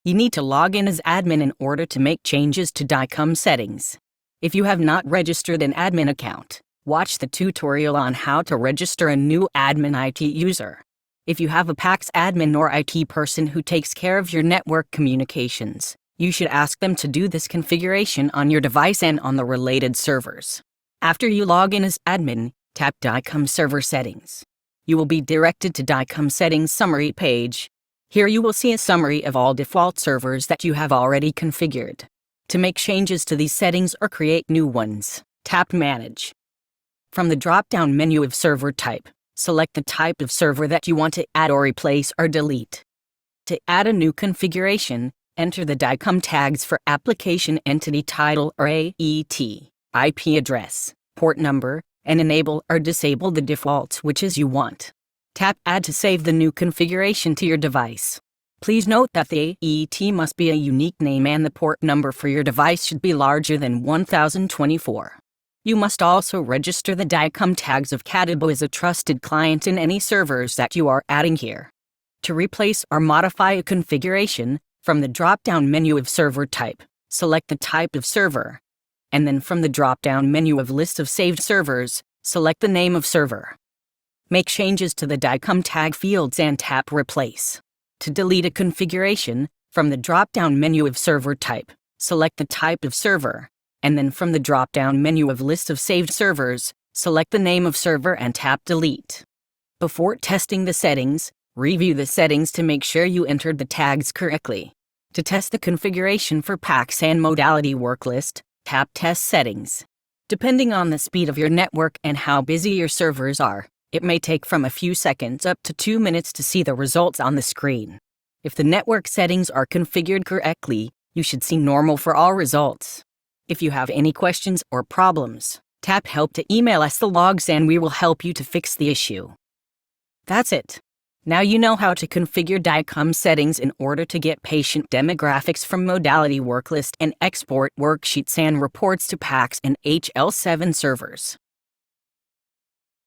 You need to log in as admin in order to make changes to DICOM settings. If you have not registered an admin account, watch the tutorial on how to register a new admin IT user. If you have a PAX admin or IT person who takes care of your network communications, you should ask them to do this configuration on your device and on the related servers. After you log in as admin, tap DICOM server settings. You will be directed to DICOM settings summary page. Here you will see a summary of all default servers that you have already configured. To make changes to these settings or create new ones, tap Manage. From the drop-down menu of server type, select the type of server that you want to add or replace or delete. To add a new configuration, enter the DICOM tags for application entity title or AET, IP address, port number, and enable or disable the default switches you want. Tap Add to save the new configuration to your device. Please note that the AET must be a unique name and the port number for your device should be larger than 1024. You must also register the DICOM tags of Katiba as a trusted client in any servers that you are adding here. To replace or modify a configuration, from the drop-down menu of server type, select the type of server, and then from the drop-down menu of list of saved servers, select the name of server. Make changes to the DICOM tag fields and tap Replace. To delete a configuration, from the drop-down menu of server type, select the type of server, and then from the drop-down menu of list of saved servers, select the name of server and tap Delete. Before testing the settings, review the settings to make sure you entered the tags correctly. To test the configuration for PAX and modality worklist, tap Test Settings. Depending on the speed of your network and how busy your servers are, it may take from a few seconds up to 2 minutes to see the results on the screen. If the network settings are configured correctly, you should see normal for all results. If you have any questions or problems, tap Help to email us the logs and we will help you to fix the issue. That's it. Now you know how to configure DICOM settings in order to get patient demographics from modality worklist and export worksheets and reports to PAX and HL7 servers.